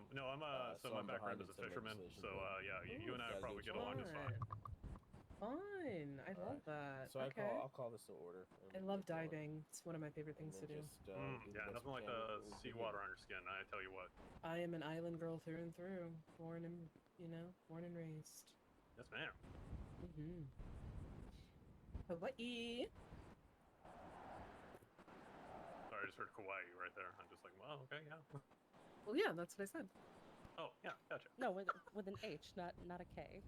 No, I'm so my I'm background behind is in a some fisherman, legislation, so but yeah, you Ooh, and I gotta do probably what get you along gotta just do. fine. Fun. I All love right. that. So Okay. I'll call this to order. And I we'll love get going. diving. It's one of my favorite And things then to do. just do the Yeah, best nothing we like can with the what we've been seawater given. on your skin. I tell you what. I am an island girl through and through. Born and, born and raised. Yes, ma'am. Mm-hmm. Hawaii. Sorry, I just heard Kauai right there. I'm just like, well, okay, yeah. Well, yeah, that's what I said. Oh, yeah, gotcha. No, with an H, not a K.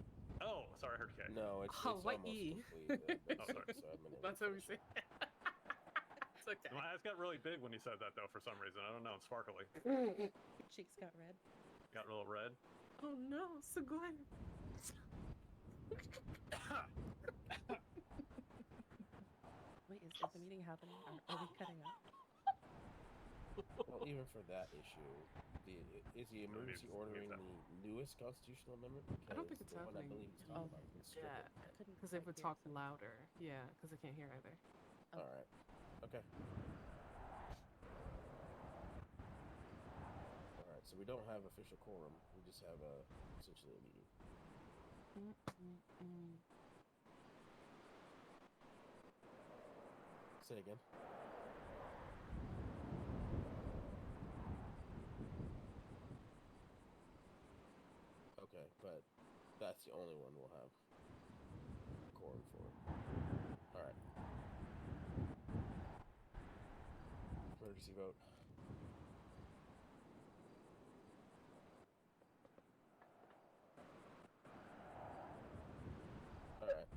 Oh, sorry, I heard K. No, it's Hawaii. almost complete. Oh, sorry. So I'm gonna That's what we finish say. it. It's okay. My eyes got really big when you said that, though, for some reason. I don't know, it's sparkly. Cheeks got red. Got a little red. Oh no, Seguin. Wait, is the meeting happening? Are we cutting out? Well, even for that issue, is the emergency ordering that. the newest constitutional amendment? Because I don't think it's the one I happening. believe he's talking about has been stricken. Yeah, Couldn't because they quite would hear, talk so- louder. Yeah, because I can't hear either. All right. Okay. All right. So we don't have official quorum. We just have essentially a meeting. Say it again. Okay, but that's the only one we'll have quorum for. All right. Emergency vote. All right.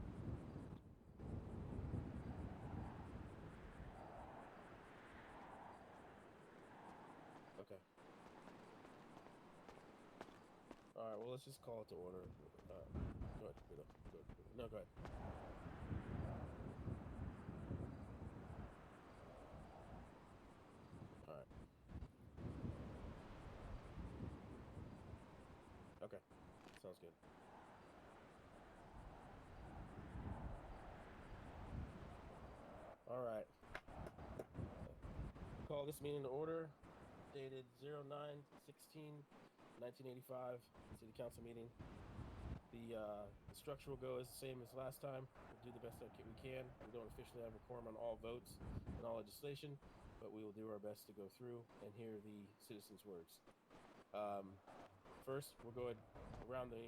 Okay. All right. Well, let's just call it to order. Go ahead. Go ahead. No, go ahead. All right. Okay. Sounds good. All right. Call this meeting to order. Dated 09/16/1985. City Council meeting. The structure will go as the same as last time. We'll do the best that we can. We don't officially have a quorum on all votes and all legislation, but we will do our best to go through and hear the citizens' words. First, we'll go around the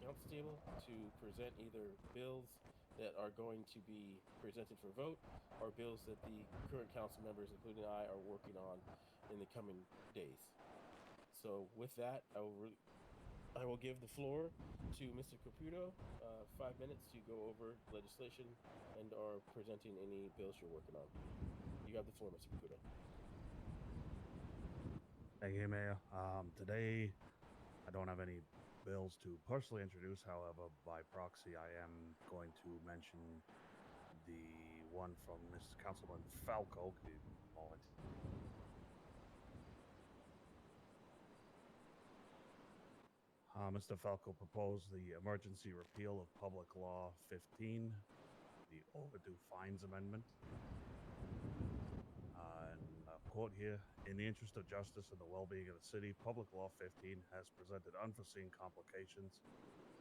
council table to present either bills that are going to be presented for vote or bills that the current council members, including I, are working on in the coming days. So with that, I will give the floor to Mr. Caputo, 5 minutes to go over legislation and are presenting any bills you're working on. You have the floor, Mr. Caputo. Thank you, Mayor. Today, I don't have any bills to personally introduce. However, by proxy, I am going to mention the one from Mr. Councilman Falco. Give me a moment. Mr. Falco proposed the emergency repeal of Public Law 15, the Overdue Fines Amendment. And quote here, in the interest of justice and the well-being of the city, Public Law 15 has presented unforeseen complications.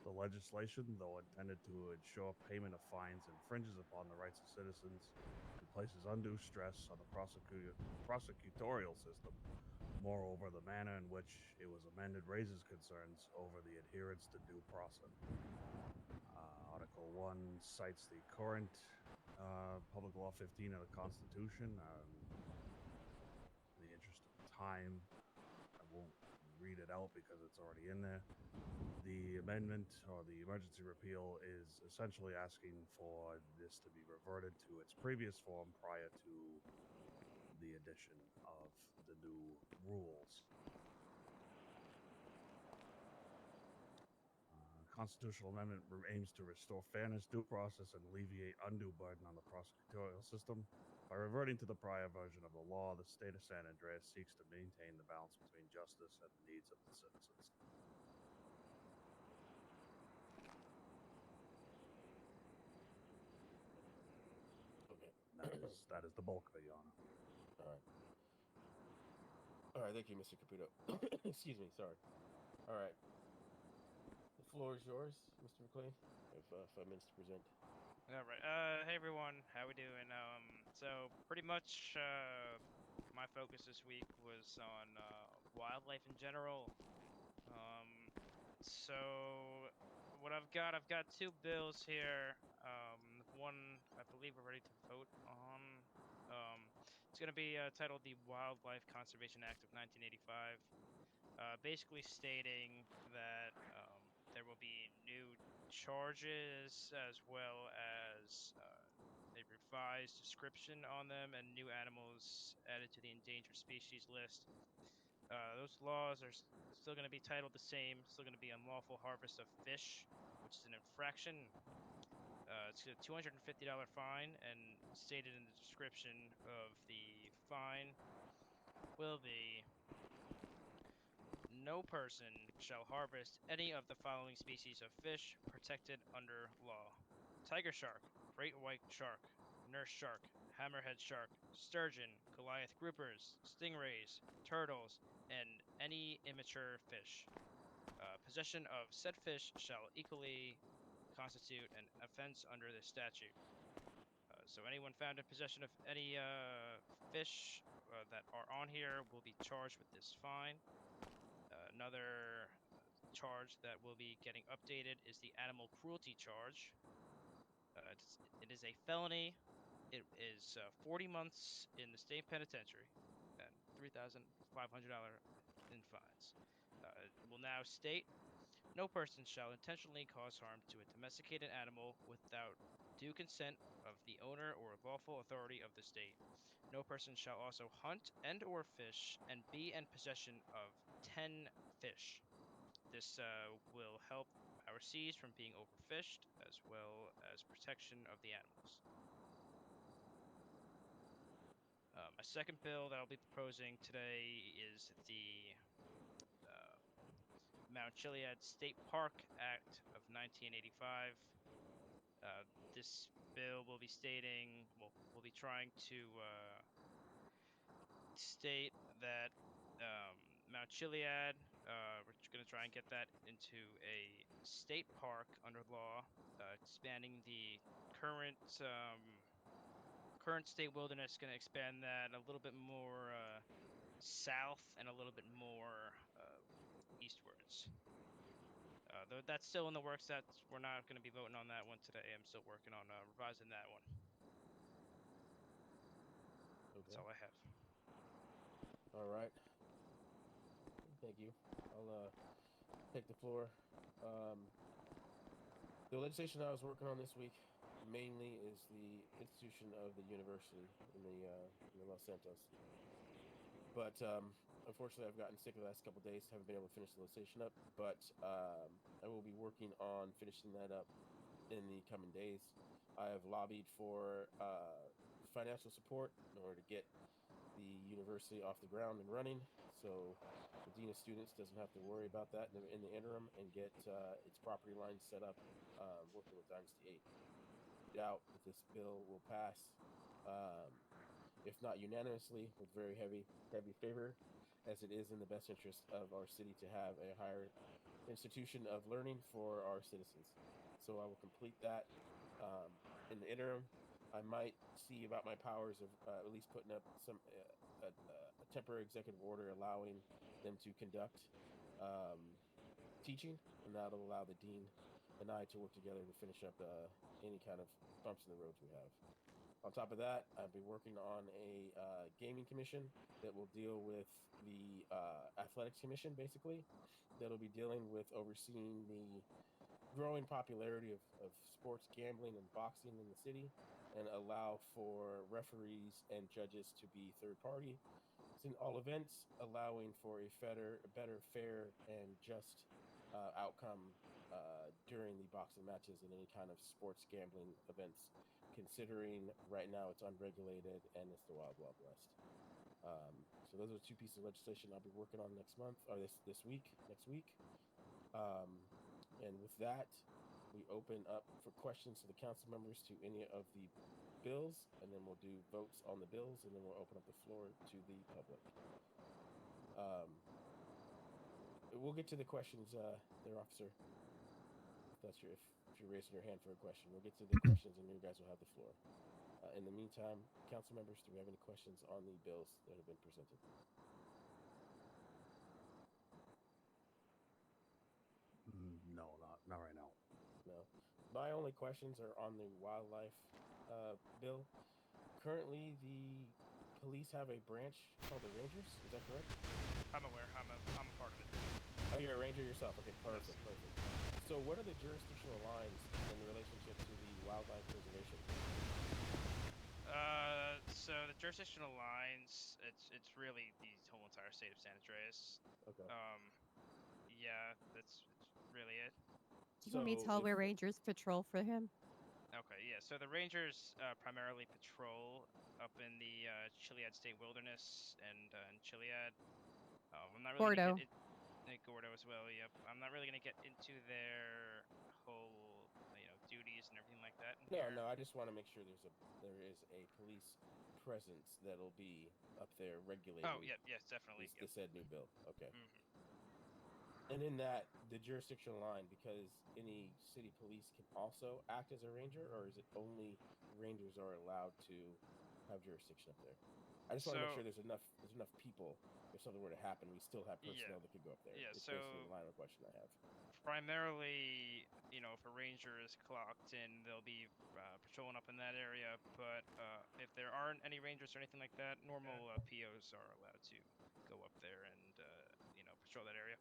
The legislation, though intended to ensure payment of fines, infringes upon the rights of citizens and places undue stress on the prosecutorial system. Moreover, the manner in which it was amended raises concerns over the adherence to due process. Article 1 cites the current Public Law 15 of the Constitution. In the interest of time, I won't read it out because it's already in there. The amendment or the emergency repeal is essentially asking for this to be reverted to its previous form prior to the addition of the new rules. Constitutional amendment aims to restore fairness, due process, and alleviate undue burden on the prosecutorial system. By reverting to the prior version of the law, the state of San Andreas seeks to maintain the balance between justice and the needs of the citizens. Okay. That is the bulk of it, Your Honor. All right. All right, thank you, Mr. Caputo. Excuse me, sorry. All right, the floor is yours, Mr. McLean. You have 5 minutes to present. All right. Hey everyone, how we doing? So pretty much, my focus this week was on wildlife in general. So what I've got 2 bills here. One I believe we're ready to vote on. It's gonna be titled the Wildlife Conservation Act of 1985. Basically stating that there will be new charges as well as a revised description on them and new animals added to the endangered species list. Those laws are still going to be titled the same, still going to be unlawful harvest of fish, which is an infraction. It's a $250 fine, and stated in the description of the fine will be: no person shall harvest any of the following species of fish protected under law: tiger shark, great white shark, nurse shark, hammerhead shark, sturgeon, Goliath groupers, stingrays, turtles, and any immature fish. Possession of said fish shall equally constitute an offense under this statute. So anyone found in possession of any fish that are on here will be charged with this fine. Another charge that will be getting updated is the animal cruelty charge. It is a felony. It is 40 months in the state penitentiary and $3,500 in fines. It will now state: no person shall intentionally cause harm to a domesticated animal without due consent of the owner or lawful authority of the state. No person shall also hunt and or fish and be in possession of 10 fish. This will help our seas from being overfished, as well as protection of the animals. A second bill that I'll be proposing today is the Mount Chiliad State Park Act of 1985. This bill will be stating, well, we'll be trying to state that Mount Chiliad, we're going to try and get that into a state park under law, expanding the current state wilderness, going to expand that a little bit more south and a little bit more eastwards. Though that's still in the works. We're not going to be voting on that one today. I'm still working on revising that one. Okay. That's all I have. All right. Thank you. I'll take the floor. The legislation I was working on this week mainly is the institution of the university in the Los Santos. But unfortunately, I've gotten sick the last couple of days, haven't been able to finish the legislation up. But I will be working on finishing that up in the coming days. I have lobbied for financial support in order to get the university off the ground and running, so the dean of students doesn't have to worry about that in the interim, and get its property lines set up, working with Dynasty 8. Doubt that this bill will pass, if not unanimously, with very heavy favor, as it is in the best interest of our city to have a higher institution of learning for our citizens. So I will complete that. In the interim, I might see about my powers of at least putting up some a temporary executive order allowing them to conduct teaching, and that'll allow the dean and I to work together to finish up any kind of bumps in the roads we have. On top of that, I've been working on a gaming commission that will deal with the athletics commission, basically, that'll be dealing with overseeing the growing popularity of sports gambling and boxing in the city, and allow for referees and judges to be third party in all events, allowing for a better, fair, and just outcome during the boxing matches and any kind of sports gambling events, considering right now it's unregulated and it's the wild west. So those are 2 pieces of legislation I'll be working on next week. And with that, we open up for questions to the council members to any of the bills, and then we'll do votes on the bills, and then we'll open up the floor to the public. We'll get to the questions there, officer. If you're raising your hand for a question, we'll get to the questions, and you guys will have the floor. In the meantime, council members, do we have any questions on the bills that have been presented? No, not right now. No. My only questions are on the wildlife bill. Currently, the police have a branch called the Rangers. Is that correct? I'm aware. I'm a part of it. Oh, you're a ranger yourself. Okay, perfect, perfect. So, what are the jurisdictional lines in relationship to the wildlife preservation? So the jurisdictional lines, it's really the whole entire state of San Andreas. Okay. Yeah, that's really it. You want me to tell where Rangers patrol for him? Okay, yeah. So the Rangers primarily patrol up in the Chiliad State Wilderness and in Chiliad. I'm not really Gordo. gonna get Gordo as well. Yep. I'm not really gonna get into their whole duties and everything like that. No. I just want to make sure there is a police presence that'll be up there regulating. Oh, yeah, yes, definitely. The said new bill. Okay. Mm-hmm. And in that, the jurisdictional line, because any city police can also act as a ranger, or is it only rangers are allowed to have jurisdiction up there? I just want to make sure there's enough people. If something were to happen, we still have personnel that could go up there. Yeah, it's so basically the line of question I have. Primarily, if a ranger is clocked in, they'll be patrolling up in that area. But if there aren't any rangers or anything like that, normal POs are allowed to go up there and patrol that area.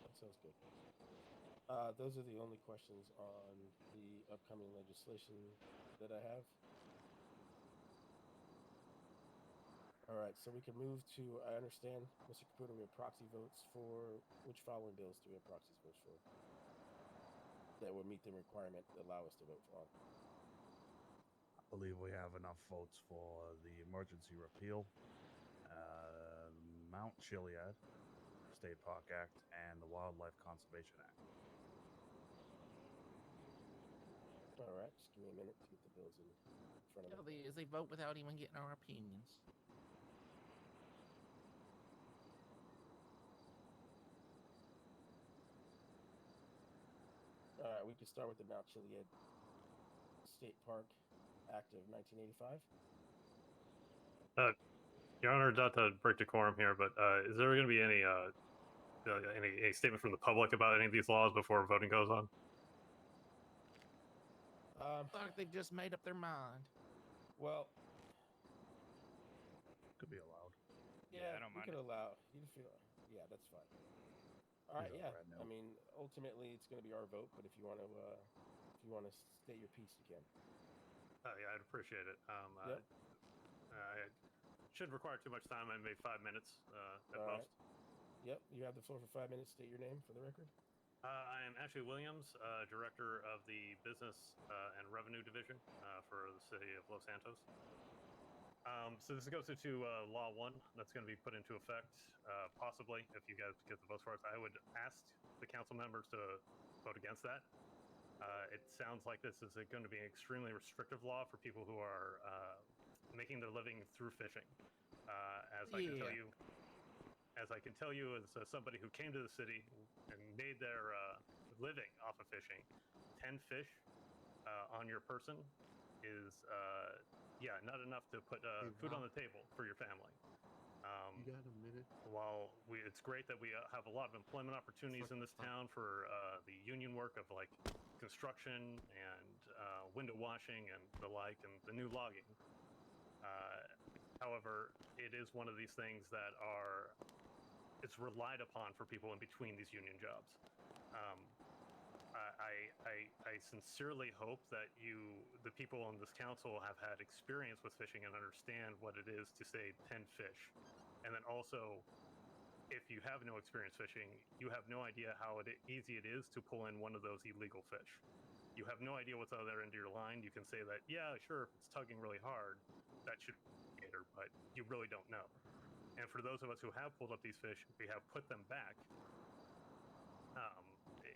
That sounds good. Those are the only questions on the upcoming legislation that I have. All right, so we can move to, I understand, Mr. Caputo, we have proxy votes for, which following bills do we have proxy votes for? That would meet the requirement to allow us to vote on. I believe we have enough votes for the emergency repeal, Mount Chiliad State Park Act, and the Wildlife Conservation Act. All right, just give me a minute to get the bills in front of me. They vote without even getting our opinions. All right, we can start with the Mount Chiliad State Park Act of 1985. Your Honor, not to break decorum here, but is there going to be any statement from the public about any of these laws before voting goes on? Like they just made up their mind. Well, Could be allowed. yeah, I don't mind could it. allow. You feel, yeah, that's fine. All right, He's yeah. all right now. I mean, ultimately, it's going to be our vote, but if you want to state your piece, you can. Yeah, I'd appreciate it. Yep. I shouldn't require too much time. I maybe 5 minutes at All most. right. Yep, you have the floor for 5 minutes. State your name for the record. I am Ashley Williams, Director of the Business and Revenue Division for the City of Los Santos. So this goes into Law 1 that's going to be put into effect, possibly, if you guys get the votes for it. I would ask the council members to vote against that. It sounds like this is going to be an extremely restrictive law for people who are making their living through fishing. As I can tell you, as somebody who came to the city and made their living off of fishing, 10 fish on your person is not enough to put food on the table for your family. You got a minute? While it's great that we have a lot of employment opportunities in this town for the union work of like construction and window washing and the like, and the new logging. However, it is one of these things that it's relied upon for people in between these union jobs. I sincerely hope that the people on this council, have had experience with fishing and understand what it is to say 10 fish. And then also, if you have no experience fishing, you have no idea how easy it is to pull in one of those illegal fish. You have no idea what's on the other end of your line. You can say that, yeah, sure, if it's tugging really hard, that should be a gator, but you really don't know. And for those of us who have pulled up these fish, we have put them back.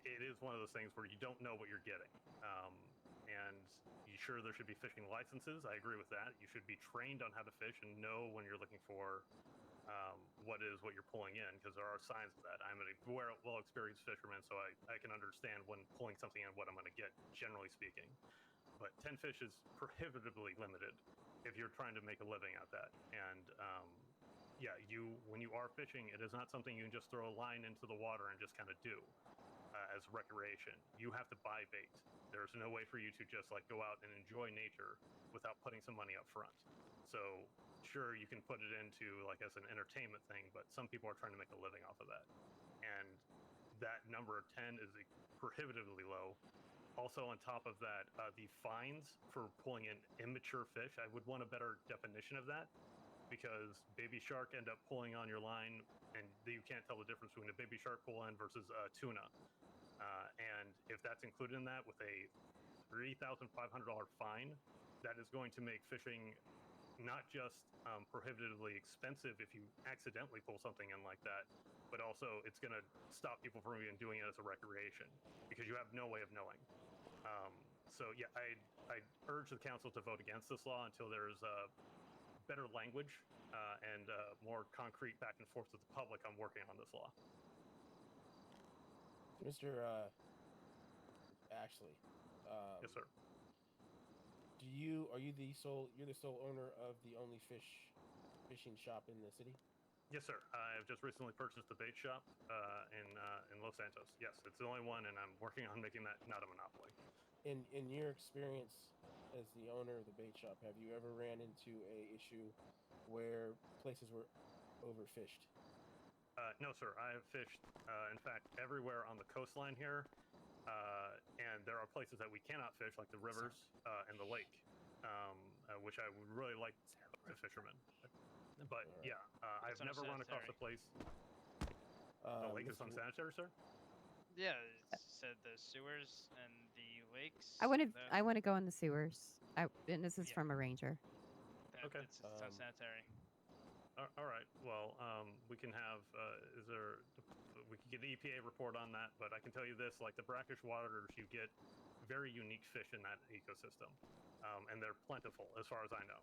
It is one of those things where you don't know what you're getting. And sure, there should be fishing licenses. I agree with that. You should be trained on how to fish and know when you're looking for what you're pulling in, because there are signs of that. I'm a well-experienced fisherman, so I can understand when pulling something in what I'm going to get, generally speaking. But 10 fish is prohibitively limited if you're trying to make a living at that. And when you are fishing, it is not something you can just throw a line into the water and just kind of do as recreation. You have to buy bait. There's no way for you to just like go out and enjoy nature without putting some money up front. So sure, you can put it into like as an entertainment thing, but some people are trying to make a living off of that. And that number of 10 is prohibitively low. Also, on top of that, the fines for pulling in immature fish, I would want a better definition of that, because baby shark end up pulling on your line, and you can't tell the difference between a baby shark pull in versus tuna. And if that's included in that with a $3,500 fine, that is going to make fishing not just prohibitively expensive if you accidentally pull something in like that, but also it's going to stop people from even doing it as a recreation, because you have no way of knowing. So yeah, I urge the council to vote against this law until there's better language and more concrete back and forth with the public on working on this law. Mr. Ashley. Yes, sir. You're the sole owner of the only fishing shop in the city? Yes, sir. I've just recently purchased the bait shop in Los Santos. Yes, it's the only one, and I'm working on making that not a monopoly. In your experience as the owner of the bait shop, have you ever ran into a issue where places were overfished? No, sir. I have fished, in fact, everywhere on the coastline here, and there are places that we cannot fish, like the rivers and the lake, which I would really like as a fisherman. But yeah, I've never run across a place. The lake is unsanitary, sir? Yeah, it said the sewers and the lakes. I want to go in the sewers. And this is from a ranger. Okay. It's unsanitary. All right. Well, we can have. We can get an EPA report on that, but I can tell you this: like the brackish waters, you get very unique fish in that ecosystem, and they're plentiful as far as I know.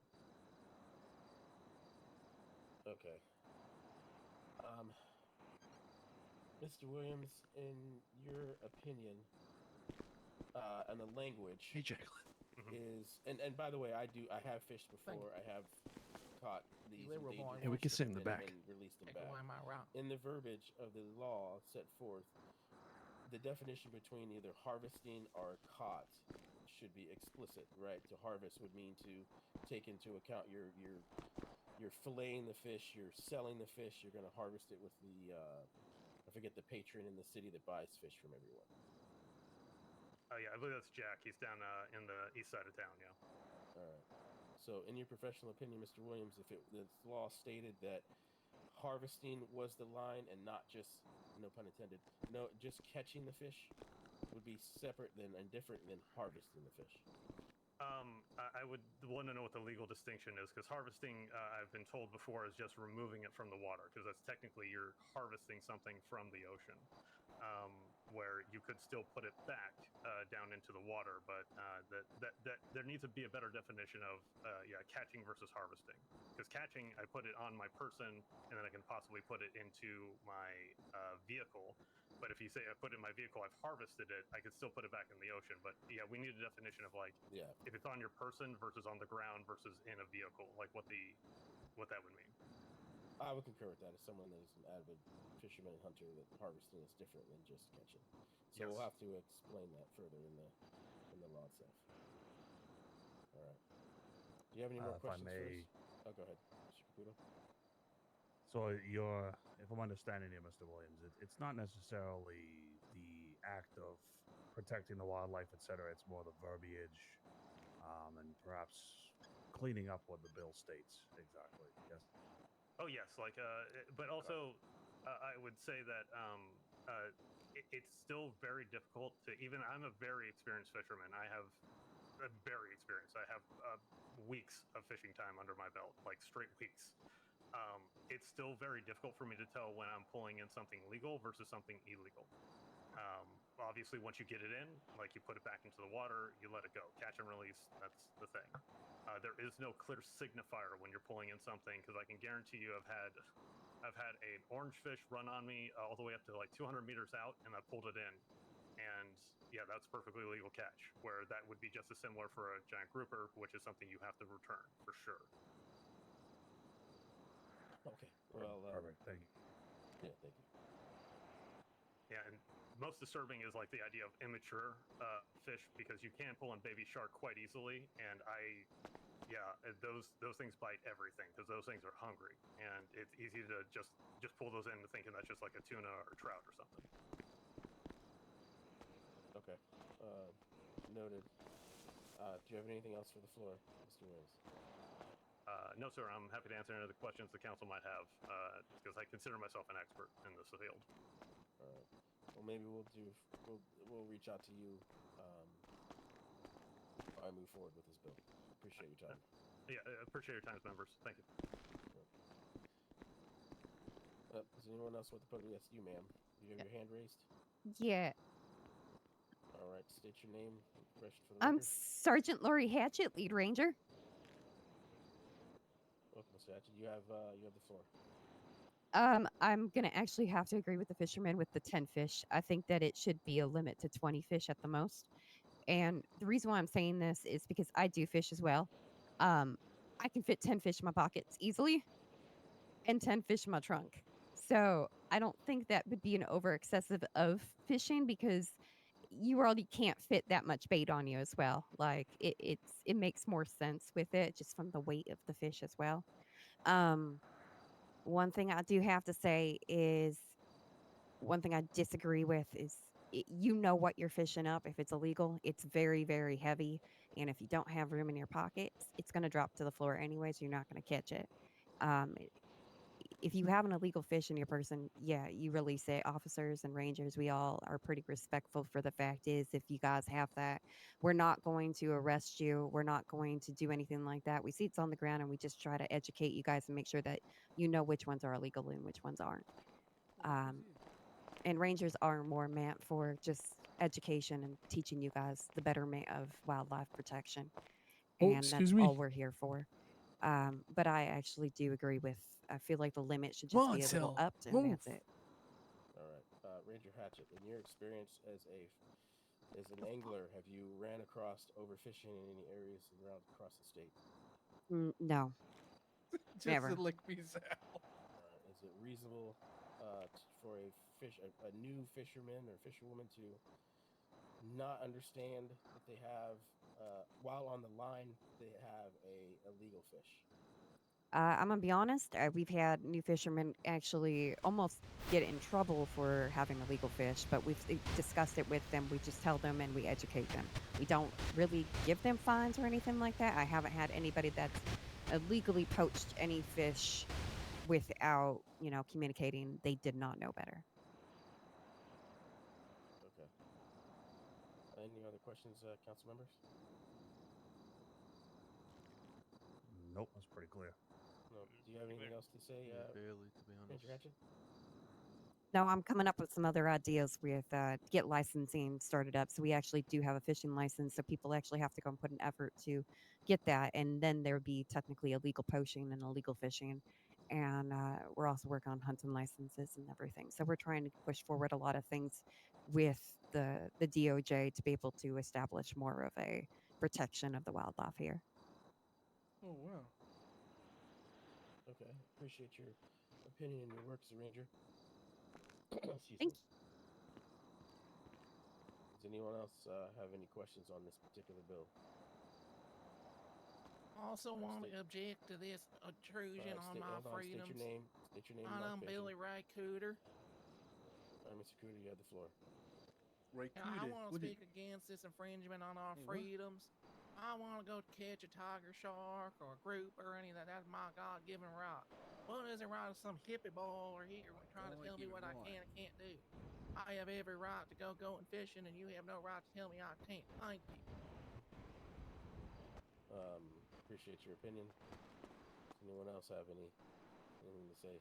Okay. Mr. Williams, in your opinion, and the language is, and by the way, I have fished before. I have caught these endangered Hey, we can sit in the fish back. and released them back. Am I right? In the verbiage of the law set forth, the definition between either harvesting or caught should be explicit, right? To harvest would mean to take into account you're filleting the fish, you're selling the fish, you're going to harvest it with the I forget the patron in the city that buys fish from everyone. Oh yeah, I believe that's Jack. He's down in the east side of town. Yeah. All right. So, in your professional opinion, Mr. Williams, if this law stated that harvesting was the line and not just, no pun intended, just catching the fish would be separate and different than harvesting the fish? I would want to know what the legal distinction is, because harvesting, I've been told before, is just removing it from the water, because that's technically you're harvesting something from the ocean, where you could still put it back down into the water, but that there needs to be a better definition of catching versus harvesting. Because catching, I put it on my person, and then I can possibly put it into my vehicle. But if you say I put it in my vehicle, I've harvested it, I could still put it back in the ocean. But yeah, we need a definition of if it's on your person versus on the ground versus in a vehicle, like what that would mean. I would concur with that as someone that is an avid fisherman and hunter, that harvesting is different than just catching. So Yes. We'll have to explain that further in the law itself. All right. Do you have any more questions for us? Oh, go ahead, Mr. Caputo. So if I'm understanding you, Mr. Williams, it's not necessarily the act of protecting the wildlife, etc. It's more the verbiage, and perhaps cleaning up what the bill states. Exactly. Yes. Oh yes, but also I would say that it's still very difficult to even. I'm a very experienced fisherman. I'm very experienced. I have weeks of fishing time under my belt, like straight weeks. It's still very difficult for me to tell when I'm pulling in something legal versus something illegal. Obviously, once you get it in, like you put it back into the water, you let it go. Catch and release, that's the thing. There is no clear signifier when you're pulling in something, because I can guarantee you I've had an orange fish run on me all the way up to like 200 meters out, and I pulled it in. And yeah, that's perfectly legal catch, where that would be just as similar for a giant grouper, which is something you have to return for sure. Okay. Well, Perfect. Thank you. yeah, thank you. Yeah, and most disturbing is like the idea of immature fish, because you can pull in baby shark quite easily, and those things bite everything because those things are hungry, and it's easy to just pull those in thinking that's just like a tuna or trout or something. Okay. Noted. Do you have anything else for the floor, Mr. Williams? No, sir. I'm happy to answer any of the questions the council might have, because I consider myself an expert in this field. All right. Well, maybe we'll reach out to you if I move forward with this bill. Appreciate your time. Yeah, I appreciate your time, members. Thank you. Does anyone else want to put? Yes, you, ma'am. You have your hand raised. Yeah. All right. State your name. For the I'm record. Sergeant Lori Hatchett, lead ranger. Welcome, Mr. Hatchett. You have the floor. I'm gonna actually have to agree with the fisherman with the 10 fish. I think that it should be a limit to 20 fish at the most. And the reason why I'm saying this is because I do fish as well. I can fit 10 fish in my pockets easily and 10 fish in my trunk. So I don't think that would be an over excessive of fishing, because you already can't fit that much bait on you as well. Like it makes more sense with it just from the weight of the fish as well. One thing I do have to say is, one thing I disagree with is, you know what you're fishing up. If it's illegal, it's very, very heavy. And if you don't have room in your pockets, it's going to drop to the floor anyways. You're not going to catch it. If you have an illegal fish in your person, yeah, you release it. Officers and rangers, we all are pretty respectful. For the fact is, if you guys have that, we're not going to arrest you. We're not going to do anything like that. We see it's on the ground, and we just try to educate you guys and make sure that you know which ones are illegal and which ones aren't. And rangers are more meant for just education and teaching you guys the betterment of wildlife protection. And that's all we're here for. But I actually do agree with, I feel like the limit should just be a little upped, and that's it. All right. Ranger Hatchet, in your experience as an angler, have you ran across overfishing in any areas around across the state? No. Just Never. to lick me out. Is it reasonable for a new fisherman or fisherwoman to not understand that they have, while on the line, they have a illegal fish? I'm gonna be honest. We've had new fishermen actually almost get in trouble for having illegal fish, but we've discussed it with them. We just tell them and we educate them. We don't really give them fines or anything like that. I haven't had anybody that's illegally poached any fish without, communicating they did not know better. Okay. Any other questions, council members? Nope, that's pretty clear. No. Do you have anything else to say? Barely, to be honest. Ranger Hatchet? No, I'm coming up with some other ideas with to get licensing started up. So we actually do have a fishing license. So people actually have to go and put an effort to get that. And then there would be technically illegal poaching and illegal fishing. And we're also working on hunting licenses and everything. So we're trying to push forward a lot of things with the DOJ to be able to establish more of a protection of the wildlife here. Oh, wow. Okay. Appreciate your opinion and your work as a ranger. Excuse Thank me. Does anyone else have any questions on this particular bill? Also want to object to this intrusion on my freedoms. State your name. State your name. I'm Billy Ray Cooter. All right, Mr. Cooter, you have the floor. Ray I Cooter. want to speak against this infringement on our freedoms. I want to go catch a tiger shark or a grouper or any of that. That's my God-given right. What is it right of some hippie boy over here trying to tell me what I can and can't do? I have every right to go and fishing, and you have no right to tell me I can't. Thank you. Appreciate your opinion. Does anyone else have anything to say?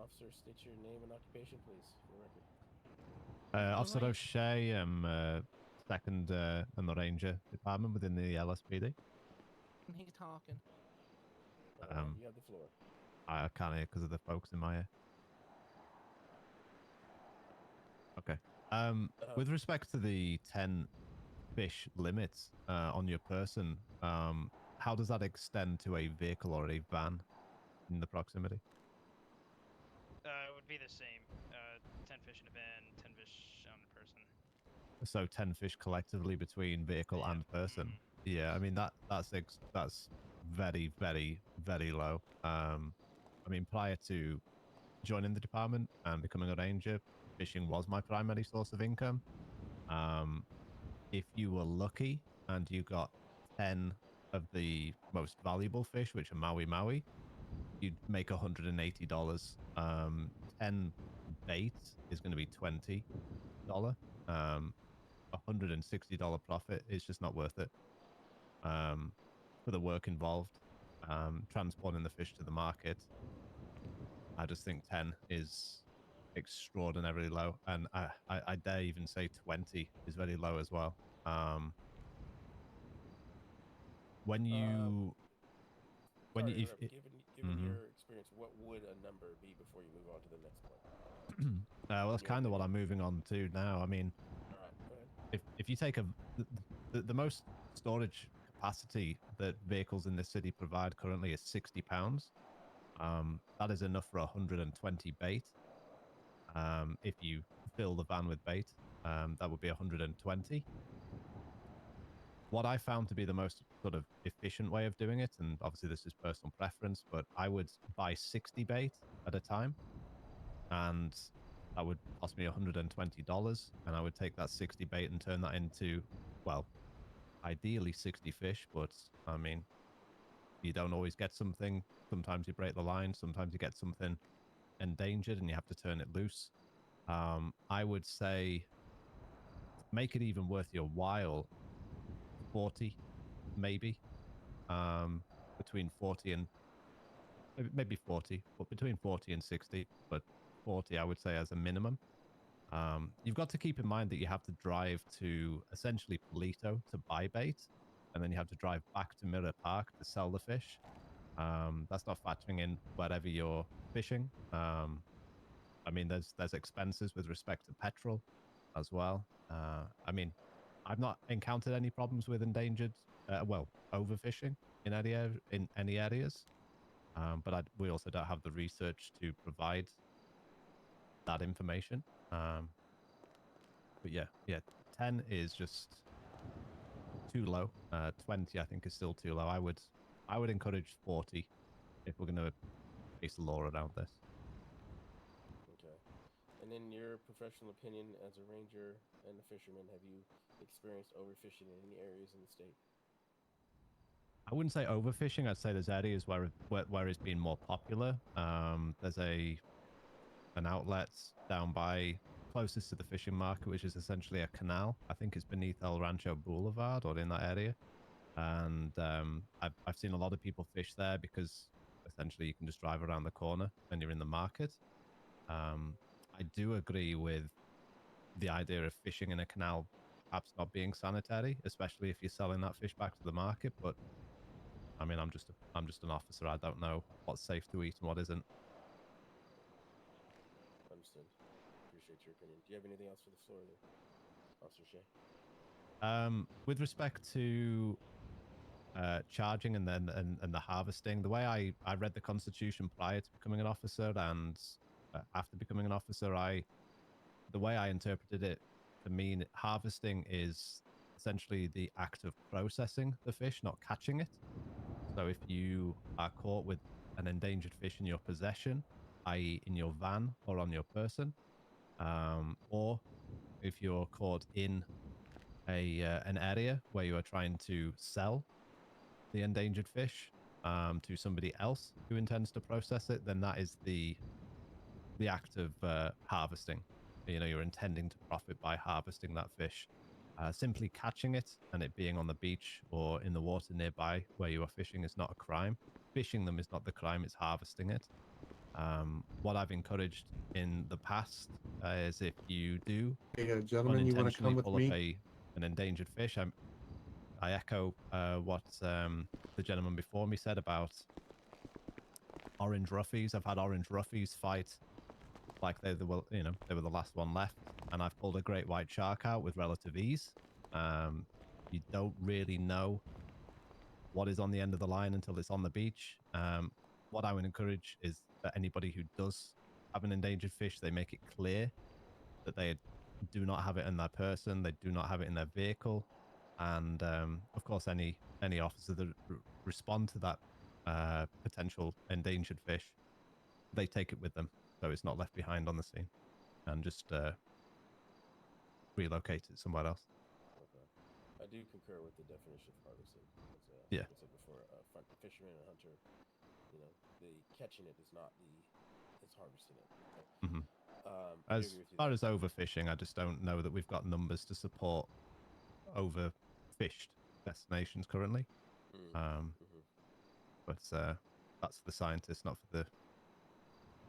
officer, state your name and occupation, please, for the record. Officer Alright. O'Shea, I'm second in the Ranger Department within the LSPD. He's talking. You have the floor. I can't hear because of the folks in my ear. Okay. With respect to the 10 fish limits on your person, how does that extend to a vehicle or a van in the proximity? It would be the same. 10 fish in a van, 10 fish on a person. So 10 fish collectively between vehicle Yeah. and person. Yeah, I mean that's very, very, very low. I mean, prior to joining the department and becoming a ranger, fishing was my primary source of income. If you were lucky and you got 10 of the most valuable fish, which are Maui, you'd make $180. 10 bait is going to be $20. $160 profit is just not worth it for the work involved. Transporting the fish to the market, I just think 10 is extraordinarily low, and I dare even say 20 is very low as well. When you given your experience, what would a number be before you move on to the next point? well, that's kind of what I'm moving on to now. I mean, All right, go ahead. if you take the most storage capacity that vehicles in this city provide currently is 60 pounds. That is enough for 120 bait. If you fill the van with bait, that would be 120. What I found to be the most sort of efficient way of doing it, and obviously this is personal preference, but I would buy 60 bait at a time, and that would cost me $120, and I would take that 60 bait and turn that into, well, ideally 60 fish, but I mean, you don't always get something. Sometimes you break the line, sometimes you get something endangered and you have to turn it loose. I would say make it even worth your while, 40 maybe, between 40 and maybe 40, but between 40 and 60, but 40 I would say as a minimum. You've got to keep in mind that you have to drive to essentially Polito to buy bait, and then you have to drive back to Mirror Park to sell the fish. That's not factoring in wherever you're fishing. I mean, there's expenses with respect to petrol as well. I mean, I've not encountered any problems with endangered, overfishing in any areas. But we also don't have the research to provide that information. But yeah, 10 is just too low. 20 I think is still too low. I would encourage 40 if we're going to base the law around this. Okay. And in your professional opinion as a ranger and a fisherman, have you experienced overfishing in any areas in the state? I wouldn't say overfishing. I'd say there's areas where it's been more popular. There's an outlet down by closest to the fishing market, which is essentially a canal. I think it's beneath El Rancho Boulevard or in that area. And I've seen a lot of people fish there because essentially you can just drive around the corner and you're in the market. I do agree with the idea of fishing in a canal perhaps not being sanitary, especially if you're selling that fish back to the market. But I mean, I'm just an officer. I don't know what's safe to eat and what isn't. Understood. Appreciate your opinion. Do you have anything else for the floor there, Officer Shea? With respect to charging and the harvesting, the way I read the Constitution prior to becoming an officer and after becoming an officer, the way I interpreted it to mean harvesting is essentially the act of processing the fish, not catching it. So if you are caught with an endangered fish in your possession, i.e. in your van or on your person, or if you're caught in an area where you are trying to sell the endangered fish to somebody else who intends to process it, then that is the act of harvesting. You know, you're intending to profit by harvesting that fish. Simply catching it and it being on the beach or in the water nearby where you are fishing is not a crime. Fishing them is not the crime, it's harvesting it. What I've encouraged in the past is if you do Hey, gentlemen, you want to unintentionally come with pull up me? an endangered fish, I echo what the gentleman before me said about orange roughies. I've had orange roughies fight like they were, they were the last one left, and I've pulled a great white shark out with relative ease. You don't really know what is on the end of the line until it's on the beach. What I would encourage is that anybody who does have an endangered fish, they make it clear that they do not have it in their person, they do not have it in their vehicle, and of course, any officer that respond to that potential endangered fish, they take it with them, so it's not left behind on the scene, and just relocate it somewhere else. Okay. I do concur with the definition of harvesting. Yeah. Like I said before, fisherman and hunter, the catching it is not it's harvesting it. Okay? Mm-hmm. I do As agree with you far there. as overfishing, I just don't know that we've got numbers to support overfished destinations currently. But that's the scientists, not for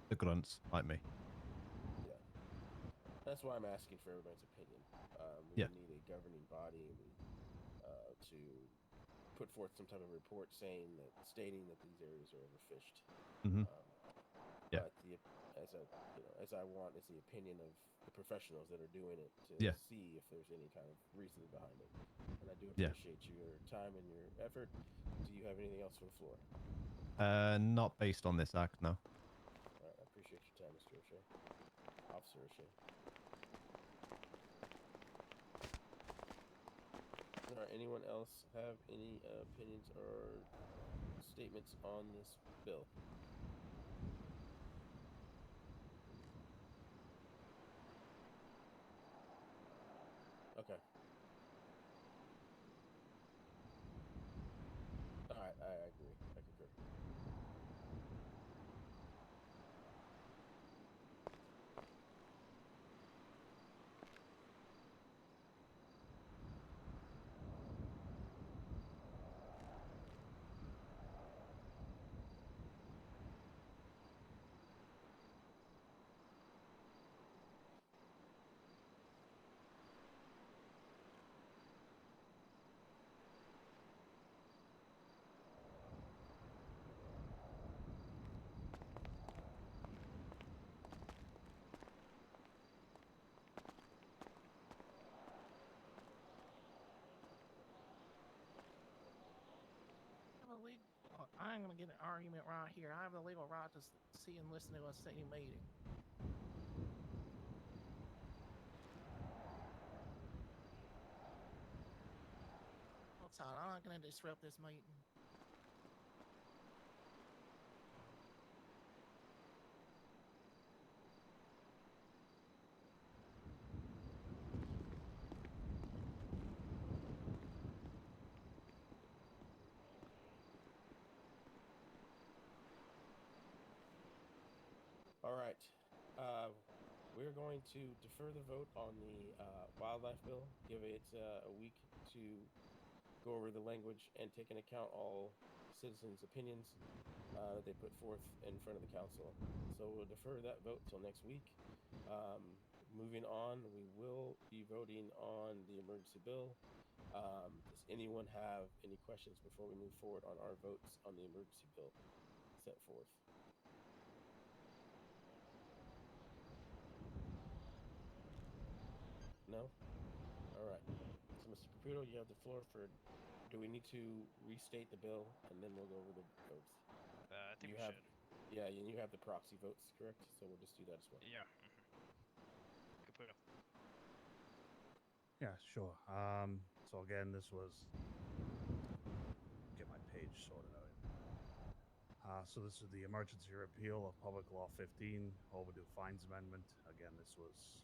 the grunts like me. Yeah. That's why I'm asking for everybody's opinion. We need a governing body to put forth some type of report stating that these areas are overfished. Mm-hmm. But as I want is the opinion of the professionals that are doing it to see if there's any kind of reasoning behind it. And I do appreciate your time and your effort. Do you have anything else for the floor? Not based on this act, no. All right, I appreciate your time, Mr. O'Shea. Officer O'Shea. All right, anyone else have any opinions or statements on this bill? Okay. All right, I agree. I concur. I ain't gonna get an argument right here. I have the legal right to see and listen to a city meeting. That's all. I'm not gonna disrupt this meeting. All right. We're going to defer the vote on the wildlife bill, give it a week to go over the language and take into account all citizens' opinions that they put forth in front of the council. So we'll defer that vote till next week. Moving on, we will be voting on the emergency bill. Does anyone have any questions before we move forward on our votes on the emergency bill set forth? No? All right. So, Mr. Caputo, you have the floor for. Do we need to restate the bill and then we'll go over the votes? I think you we have, should. Yeah, and you have the proxy votes, correct? So we'll just do that as well. Yeah. Caputo. Yeah, sure. So again, this was get my page sorted out. So this is the emergency repeal of Public Law 15 overdue fines amendment. Again, this was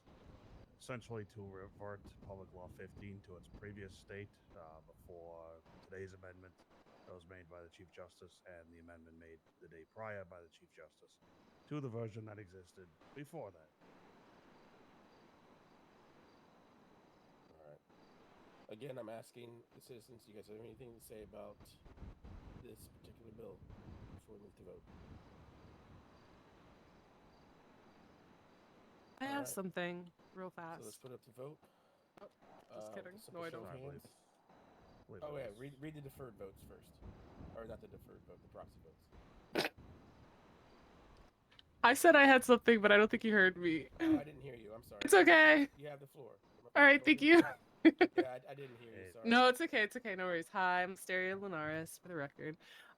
essentially to revert Public Law 15 to its previous state before today's amendment that was made by the Chief Justice and the amendment made the day prior by the Chief Justice to the version that existed before that. All right. Again, I'm asking the citizens, do you guys have anything to say about this particular bill before we move to vote? I have Alright. something real fast. So let's put up the vote. Oh, just kidding. With a simple No, I show don't. of I believe, hands. believe Oh it yeah, is. read the deferred votes first, or not the deferred vote, the proxy votes. I said I had something, but I don't think you heard me. Oh, I didn't hear you. I'm sorry. It's okay. You have the floor. All right, thank you. Yeah, I didn't hear you. Hey. Sorry. No, it's okay. It's okay. No worries. Hi, I'm Asteria Linares, for the record.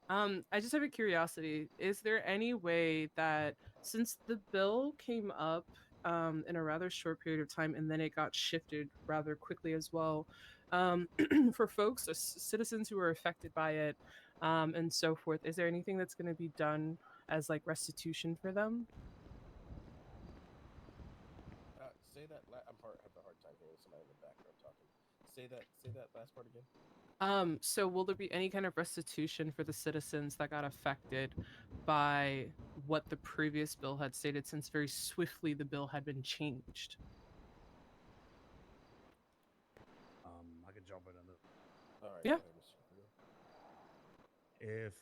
I just have a curiosity. Is there any way that since the bill came up in a rather short period of time and then it got shifted rather quickly as well, for folks, citizens who are affected by it, and so forth, is there anything that's going to be done as like restitution for them? Say that. I'm have a hard time hearing somebody in the background talking. Say that last part again. So will there be any kind of restitution for the citizens that got affected by what the previous bill had stated, since very swiftly the bill had been changed? I can jump in on this. All right. Yeah. Go ahead, Mr. Caputo. If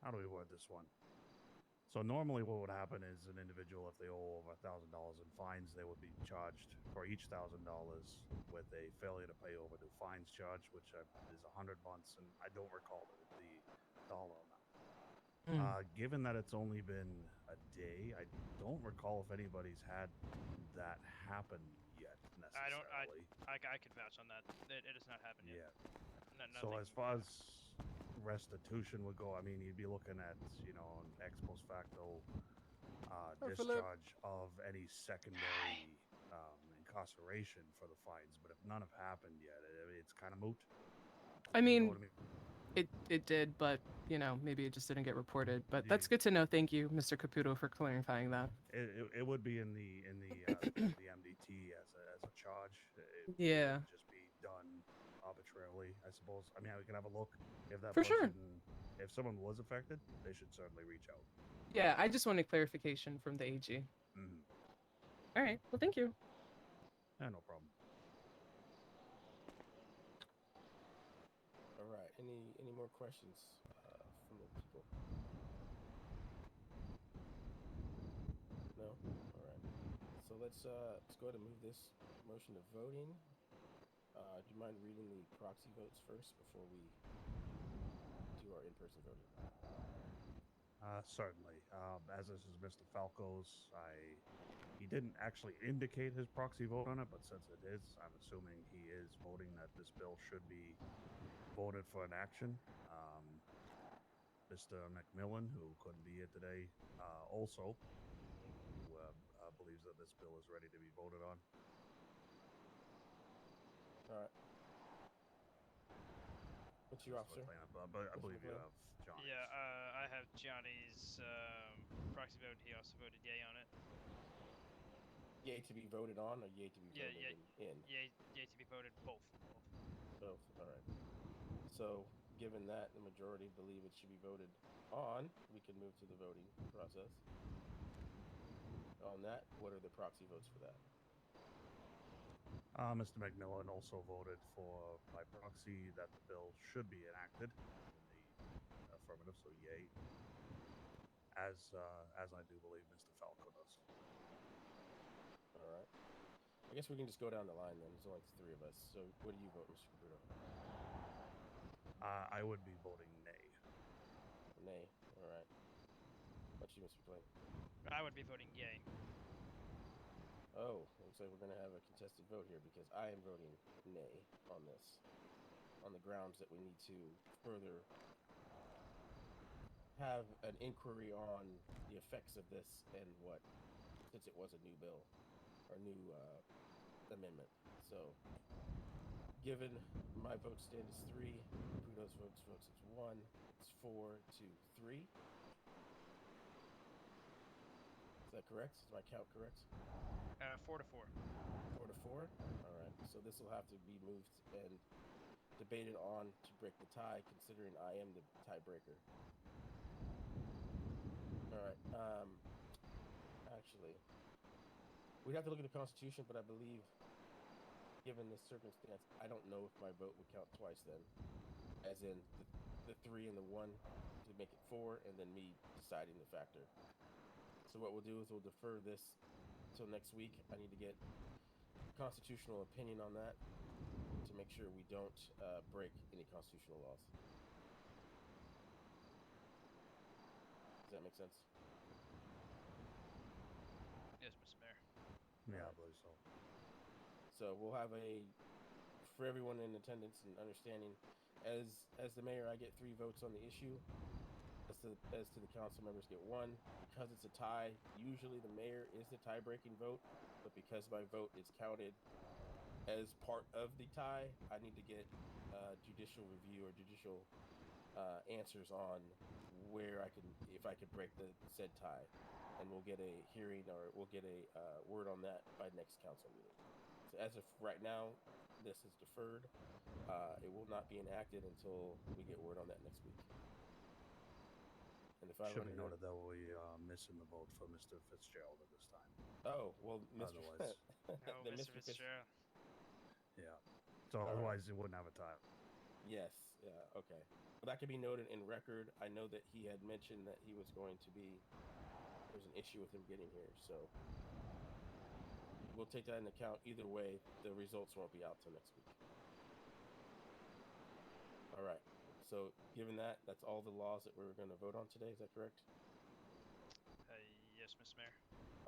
how do we word this one? So normally, what would happen is an individual, if they owe over $1,000 in fines, they would be charged for each $1,000 with a failure to pay overdue fines charge, which is 100 months, and I don't recall the dollar amount. Given that it's only been a day, I don't recall if anybody's had that happen yet necessarily. I could vouch on that. It has not happened yet. So as far as restitution would go, I mean, you'd be looking at, an ex post facto discharge of any secondary incarceration for the fines. But if none have happened yet, it's kind of moot. I You know mean, what I mean? it did, but maybe it just didn't get reported. But that's good to know. Thank you, Mr. Caputo, for clarifying that. It would be in the the MDT as a charge. It Yeah. wouldn't just be done arbitrarily, I suppose. I mean, we can have a look. If that For sure. if someone was affected, they should certainly reach out. Yeah, I just wanted clarification from the AG. Mm-hmm. All right. Well, thank you. Yeah, no problem. All right. Any more questions from the people? No. All right. So let's go ahead and move this motion to voting. Do you mind reading the proxy votes first before we do our in-person voting? Certainly. As this is Mr. Falco's, he didn't actually indicate his proxy vote on it, but since it is, I'm assuming he is voting that this bill should be voted for an action. Mr. McMillan, who couldn't be here today, also who believes that this bill is ready to be voted on. All right. What's your officer? But I believe you have Johnny. Yeah, I have Johnny's proxy vote. He also voted yay on it. Yay to be voted on, or yay to be voted in? Yay to be voted both. Both. All right. So, given that the majority believe it should be voted on, we can move to the voting process. On that, what are the proxy votes for that? Mr. McMillan also voted for my proxy that the bill should be enacted in the affirmative, so yay. As I do believe Mr. Falco does. All right. I guess we can just go down the line then. There's only three of us. So, what do you vote, Mr. Caputo? I would be voting nay. Nay. All right. What's you, Mr. Blaine? I would be voting yay. Oh, looks like we're going to have a contested vote here because I am voting nay on this, on the grounds that we need to further have an inquiry on the effects of this and since it was a new bill or new amendment. So, given my vote stand is 3, Caputo's votes is 1, it's 4 to 3. Is that correct? Is my count correct? 4 to 4. 4 to 4? All right. So this will have to be moved and debated on to break the tie, considering I am the tiebreaker. All right. Actually, we'd have to look at the Constitution, but I believe, given this circumstance, I don't know if my vote would count twice then, as in the 3 and the 1 to make it 4, and then me deciding the factor. So what we'll do is we'll defer this till next week. I need to get constitutional opinion on that to make sure we don't break any constitutional laws. Does that make sense? Yes, Mr. Mayor. Yeah, I believe so. So we'll have for everyone in attendance and understanding, as the mayor, I get 3 votes on the issue. As to the council members get 1. Because it's a tie, usually the mayor is the tie-breaking vote, but because my vote is counted as part of the tie, I need to get judicial review or judicial answers on if I can break the said tie, and we'll get a hearing or we'll get a word on that by next council meeting. So as of right now, this is deferred. It will not be enacted until we get word on that next week. And if I Should be noted that we are missing the vote for Mr. Fitzgerald at this time. Oh well, Mr. Otherwise, No, then Mr. Fitzgerald. yeah. So otherwise, you wouldn't have a tie. Yes. Yeah. Okay. Well, that could be noted in record. I know that he had mentioned that he was going to be. There's an issue with him getting here, so we'll take that into account. Either way, the results won't be out till next week. All right. So, given that, that's all the laws that we're going to vote on today. Is that correct? Yes, Mr. Mayor.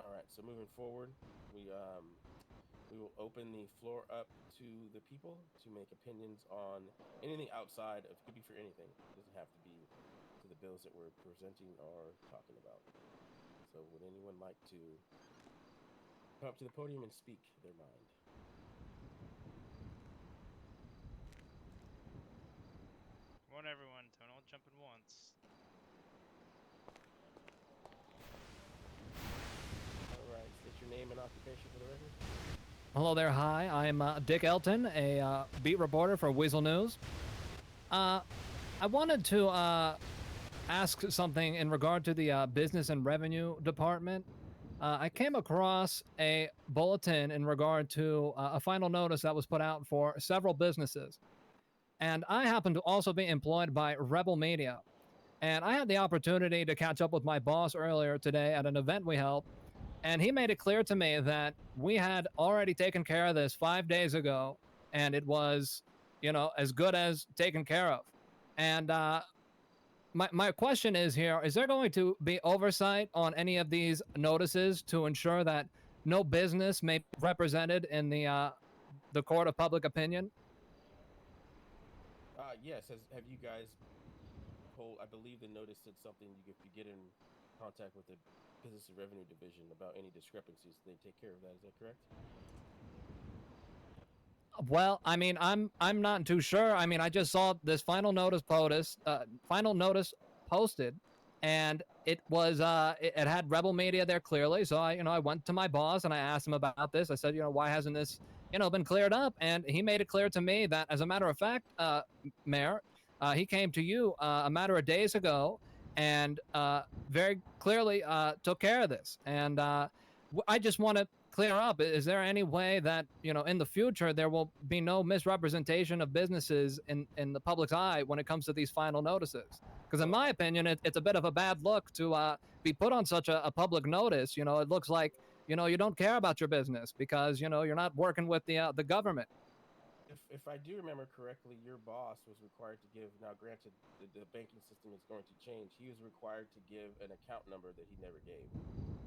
All right. So moving forward, we will open the floor up to the people to make opinions on anything outside of. It could be for anything. It doesn't have to be to the bills that we're presenting or talking about. So, would anyone like to come up to the podium and speak their mind? Come on, everyone. Don't all jump at once. All right. State your name and occupation for the record. Hello there. Hi, I'm Dick Elton, a beat reporter for Weasel News. I wanted to ask something in regard to the Business and Revenue Department. I came across a bulletin in regard to a final notice that was put out for several businesses. And I happen to also be employed by Rebel Media. And I had the opportunity to catch up with my boss earlier today at an event we held. And he made it clear to me that we had already taken care of this 5 days ago. And it was, as good as taken care of. And my question is here, is there going to be oversight on any of these notices to ensure that no business may be represented in the court of public opinion? Yes. Have you guys polled? I believe the notice said something. If you get in contact with the Business and Revenue Division about any discrepancies, they take care of that. Is that correct? Well, I mean, I'm not too sure. I mean, I just saw this final notice posted, and it was it had Rebel Media there clearly. So I went to my boss and I asked him about this. I said, why hasn't this been cleared up? And he made it clear to me that, as a matter of fact, Mayor, he came to you a matter of days ago and very clearly took care of this. And I just want to clear up. Is there any way that in the future there will be no misrepresentation of businesses in the public's eye when it comes to these final notices? Because in my opinion, it's a bit of a bad look to be put on such a public notice. It looks like you don't care about your business because you're not working with the government. If I do remember correctly, your boss was required to give. Now, granted, the banking system is going to change. He was required to give an account number that he never gave.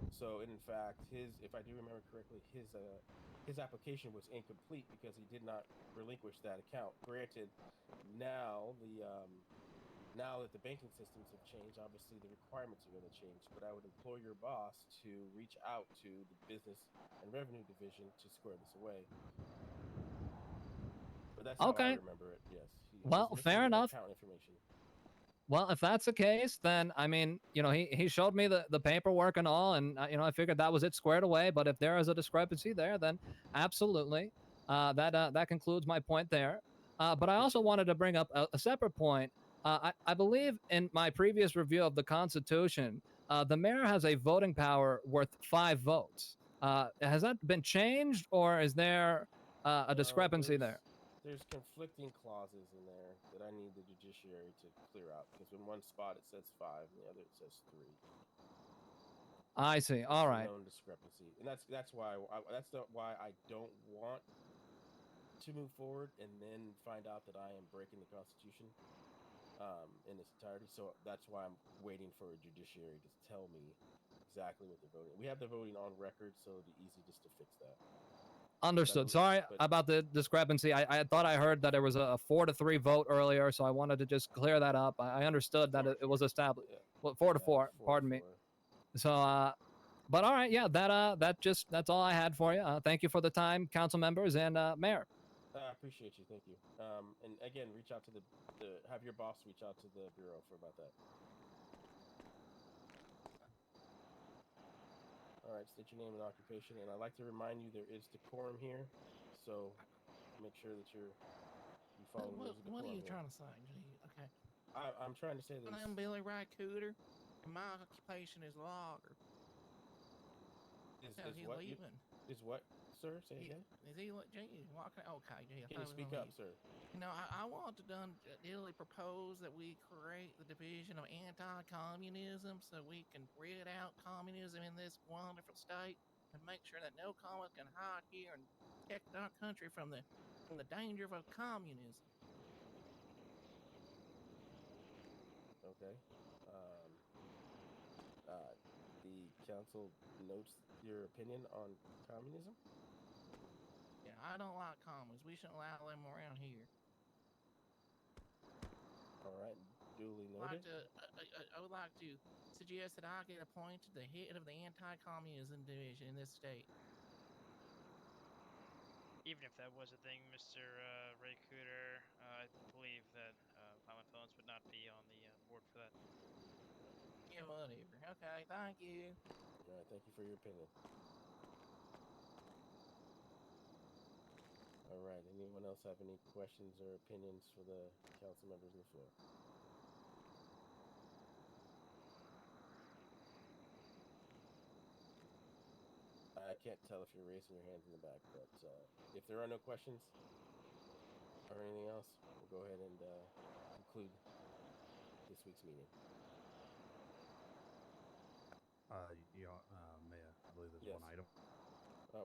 So, in fact, if I do remember correctly, his application was incomplete because he did not relinquish that account. Granted, now that the banking systems have changed, obviously the requirements are going to change. But I would implore your boss to reach out to the Business and Revenue Division to square this away. But that's how I remember it. Yes. Well, fair enough. Account information. Well, if that's the case, then I mean, he showed me the paperwork and all, and I figured that was it squared away. But if there is a discrepancy there, then absolutely, that concludes my point there. But I also wanted to bring up a separate point. I believe in my previous review of the Constitution, the mayor has a voting power worth 5 votes. Has that been changed, or is there a discrepancy there? There's conflicting clauses in there that I need the judiciary to clear out, because in one spot it says 5, and the other it says 3. I see. It's All a right. known discrepancy, and that's why why I don't want to move forward and then find out that I am breaking the Constitution in its entirety. So that's why I'm waiting for a judiciary to tell me exactly what they're voting. We have the voting on record, so it'll be easy just to fix that. Understood. Sorry about the discrepancy. I thought I heard that there was a 4-3 vote earlier, so I wanted to just clear that up. I understood that it was established. Yeah. Well, 4-4. Pardon me. So, but all right, yeah, that's all I had for you. Thank you for the time, council members and mayor. I appreciate you. Thank you. And again, reach out to have your boss reach out to the bureau about that. All right, state your name and occupation, and I'd like to remind you there is decorum here, so make sure that you follow the rules of decorum. What are you here. trying to say, G? Okay. I'm trying to say this. I'm Billy Ray Cooter, and my occupation is logger. Is what, sir? Say again. Is he G? Walking? Okay, G. Can you speak up, sir? You know, I want to ideally propose that we create the division of anti-communism so we can rid out communism in this wonderful state and make sure that no communist can hide here and protect our country from the danger of communism. Okay. The council notes your opinion on communism. Yeah, I don't like communists. We shouldn't allow them around here. All right, duly noted. I would like to suggest that I get appointed the head of the anti-communism division in this state. Even if that was a thing, Mr. Ray Cooter, I believe that Common Phones would not be on the board for that. Yeah, whatever. Okay, thank you. All right, thank you for your opinion. All right, anyone else have any questions or opinions for the council members on the floor? I can't tell if you're raising your hands in the back, but if there are no questions or anything else, we'll go ahead and conclude this week's meeting. Mayor, I believe there's Yes. one item.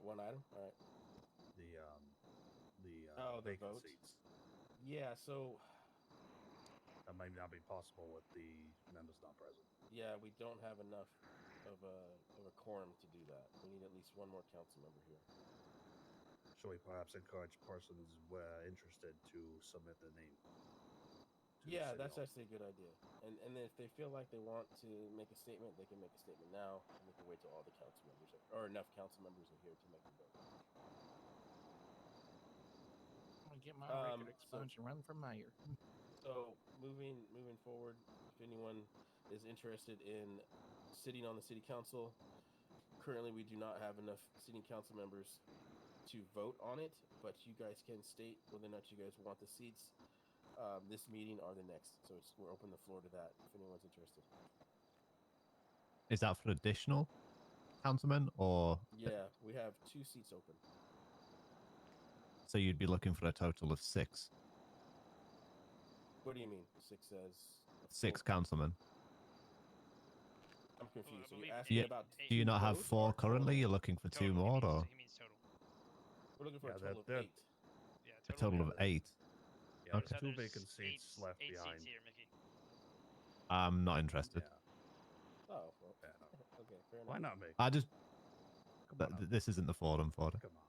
One item? All right. The the vacant votes? seats. Yeah, so That might not be possible with the members not present. yeah, we don't have enough of a quorum to do that. We need at least one more council member here. Should we perhaps encourage persons who are interested to submit their name? Yeah, that's actually a good idea. And then if they feel like they want to make a statement, they can make a statement now, and we can wait till all the council members or enough council members are here to make the vote. I'm gonna get my record expunged and run for mayor. So moving forward, if anyone is interested in sitting on the city council, currently we do not have enough sitting council members to vote on it, but you guys can state whether or not you guys want the seats this meeting or the next. So we're open the floor to that if anyone's interested. Is that for additional councilmen or? Yeah, we have 2 seats open. So you'd be looking for a total of 6. What do you mean? 6 as 6 councilmen. I'm confused. So believe you're asking about Do you not have votes 4 or currently? total? You're looking for 2 more, or He means total. We're looking for Yeah, a total of that- 8. Yeah, a total of 8? Yeah, Okay. there's 2 there's vacant seats left 8 behind. seats here, Mickey. I'm not interested. Yeah. Oh, well, Fair enough. okay, fair enough. Why not me? I just Come on up. this isn't the forum for it. Come on.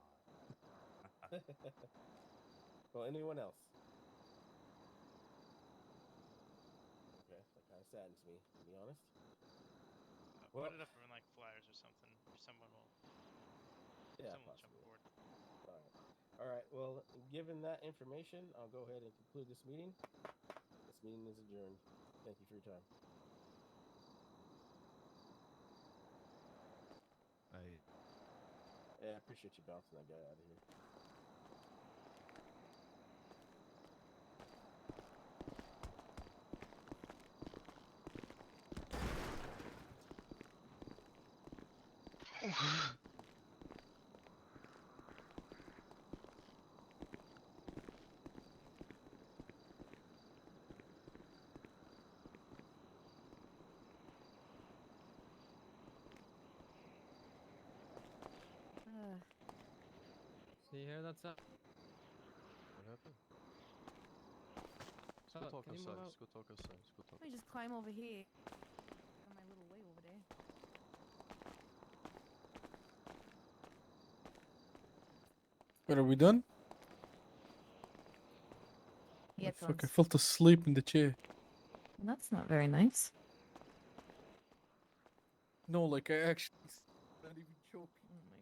Well, anyone else? Okay, that kind of saddens me, to be honest. Put it up in like flyers or something. Someone will. Yeah, someone will jump possibly. aboard. All right. Well, given that information, I'll go ahead and conclude this meeting. This meeting is adjourned. Thank you for your time. Yeah, I appreciate you bouncing that guy out of here. Do you hear that sound? What happened? Let's Oh, go talk can you move outside. out? Let's go talk outside. Let's go talk. Let me just climb over here. On my little way over there. But are we done? Yeah, Fuck, I fell asleep in the chair. That's not very nice. No, like I actually. Not even joking. Oh